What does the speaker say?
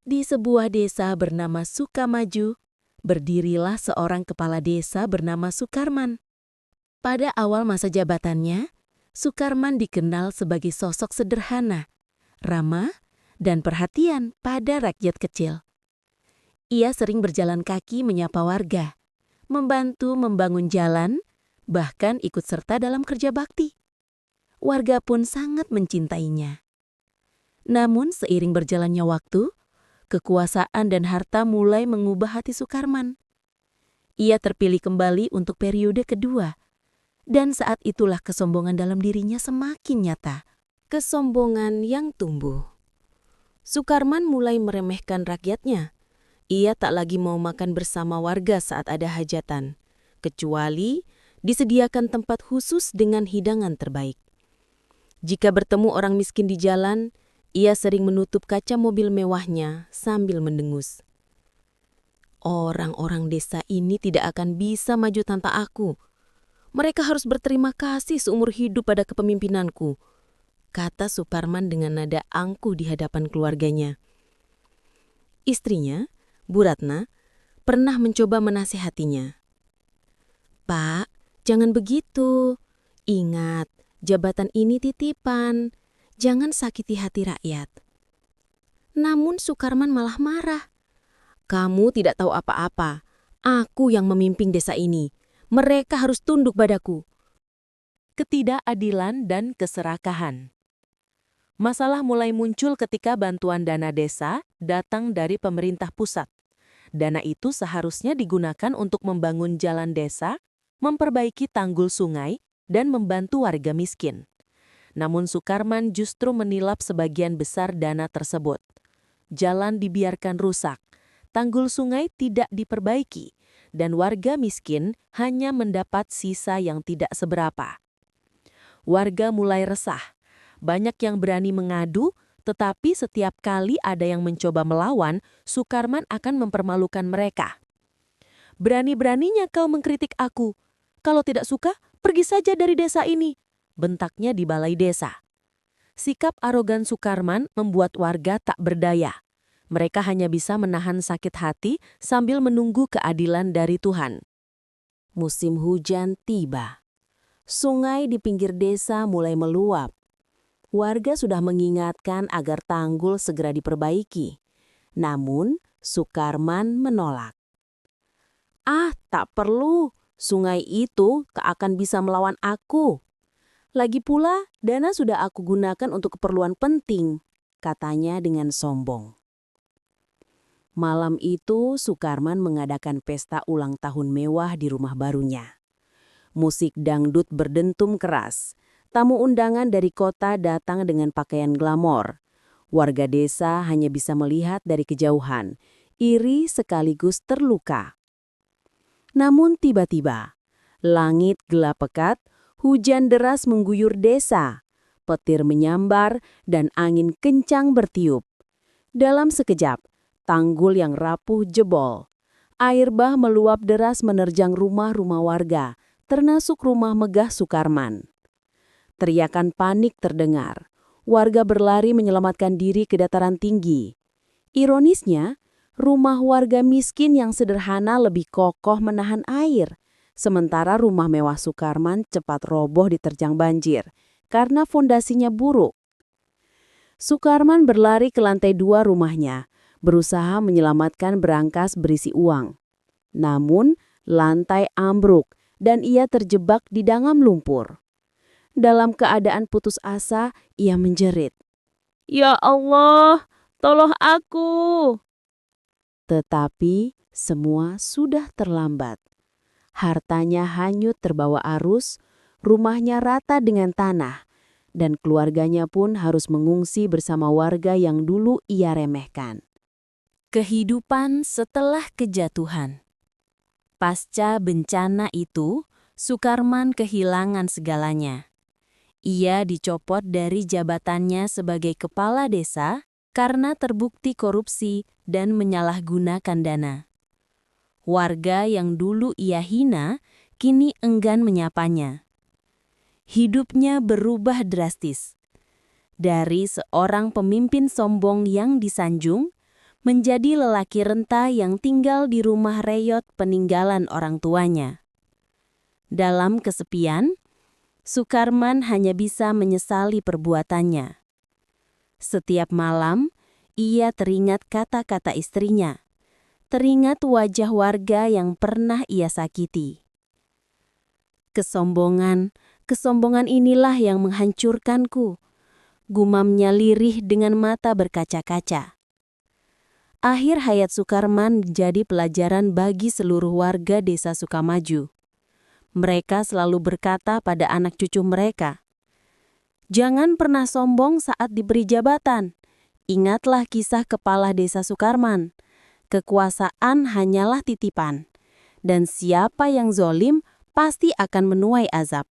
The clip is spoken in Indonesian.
Di sebuah desa bernama Sukamaju, berdirilah seorang kepala desa bernama Sukarman. Pada awal masa jabatannya, Sukarman dikenal sebagai sosok sederhana, ramah, dan perhatian pada rakyat kecil. Ia sering berjalan kaki menyapa warga, membantu membangun jalan, bahkan ikut serta dalam kerja bakti. Warga pun sangat mencintainya. Namun seiring berjalannya waktu, kekuasaan dan harta mulai mengubah hati Sukarman. Ia terpilih kembali untuk periode kedua, dan saat itulah kesombongan dalam dirinya semakin nyata. Kesombongan yang tumbuh. Sukarman mulai meremehkan rakyatnya. Ia tak lagi mau makan bersama warga saat ada hajatan, kecuali disediakan tempat khusus dengan hidangan terbaik. Jika bertemu orang miskin di jalan, ia sering menutup kaca mobil mewahnya sambil mendengus. Orang-orang desa ini tidak akan bisa maju tanpa aku. Mereka harus berterima kasih seumur hidup pada kepemimpinanku, kata Sukarman dengan nada angkuh di hadapan keluarganya. Istrinya, Bu Ratna, pernah mencoba menasihatinya. Pak, jangan begitu. Ingat, jabatan ini titipan. Jangan sakiti hati rakyat. Namun Sukarman malah marah. Kamu tidak tahu apa-apa. Aku yang memimpin desa ini. Mereka harus tunduk padaku. Ketidakadilan dan keserakahan. Masalah mulai muncul ketika bantuan dana desa datang dari pemerintah pusat. Dana itu seharusnya digunakan untuk membangun jalan desa, memperbaiki tanggul sungai, dan membantu warga miskin. Namun Sukarman justru menilap sebagian besar dana tersebut. Jalan dibiarkan rusak, tanggul sungai tidak diperbaiki, dan warga miskin hanya mendapat sisa yang tidak seberapa. Warga mulai resah. Banyak yang berani mengadu, tetapi setiap kali ada yang mencoba melawan, Sukarman akan mempermalukan mereka. Berani-beraninya kau mengkritik aku. Kalau tidak suka, pergi saja dari desa ini, bentaknya di balai desa. Sikap arogan Sukarman membuat warga tak berdaya. Mereka hanya bisa menahan sakit hati sambil menunggu keadilan dari Tuhan. Musim hujan tiba. Sungai di pinggir desa mulai meluap. Warga sudah mengingatkan agar tanggul segera diperbaiki. Namun, Sukarman menolak. Tak perlu. Sungai itu tak akan bisa melawan aku. Lagi pula, dana sudah aku gunakan untuk keperluan penting, katanya dengan sombong. Malam itu, Sukarman mengadakan pesta ulang tahun mewah di rumah barunya. Musik dangdut berdentum keras. Tamu undangan dari kota datang dengan pakaian glamor. Warga desa hanya bisa melihat dari kejauhan, iri sekaligus terluka. Namun tiba-tiba, langit gelap pekat, hujan deras mengguyur desa, petir menyambar, dan angin kencang bertiup. Dalam sekejap, tanggul yang rapuh jebol. Air bah meluap deras menerjang rumah-rumah warga, termasuk rumah megah Sukarman. Teriakan panik terdengar. Warga berlari menyelamatkan diri ke dataran tinggi. Ironisnya, rumah warga miskin yang sederhana lebih kokoh menahan air, sementara rumah mewah Sukarman cepat roboh diterjang banjir karena fondasinya buruk. Sukarman berlari ke lantai 2 rumahnya, berusaha menyelamatkan berangkas berisi uang. Namun, lantai ambruk dan ia terjebak di dangam lumpur. Dalam keadaan putus asa, ia menjerit, "Ya Allah, tolong aku!" Tetapi semua sudah terlambat. Hartanya hanyut terbawa arus, rumahnya rata dengan tanah, dan keluarganya pun harus mengungsi bersama warga yang dulu ia remehkan. Kehidupan setelah kejatuhan. Pasca bencana itu, Sukarman kehilangan segalanya. Ia dicopot dari jabatannya sebagai kepala desa karena terbukti korupsi dan menyalahgunakan dana. Warga yang dulu ia hina, kini enggan menyapanya. Hidupnya berubah drastis. Dari seorang pemimpin sombong yang disanjung, menjadi lelaki renta yang tinggal di rumah reyot peninggalan orang tuanya. Dalam kesepian, Sukarman hanya bisa menyesali perbuatannya. Setiap malam, ia teringat kata-kata istrinya, teringat wajah warga yang pernah ia sakiti. Kesombongan inilah yang menghancurkanku, gumamnya lirih dengan mata berkaca-kaca. Akhir hayat Sukarman jadi pelajaran bagi seluruh warga desa Sukamaju. Mereka selalu berkata pada anak cucu mereka, "Jangan pernah sombong saat diberi jabatan. Ingatlah kisah kepala desa Sukarman. Kekuasaan hanyalah titipan, dan siapa yang zolim pasti akan menuai azab."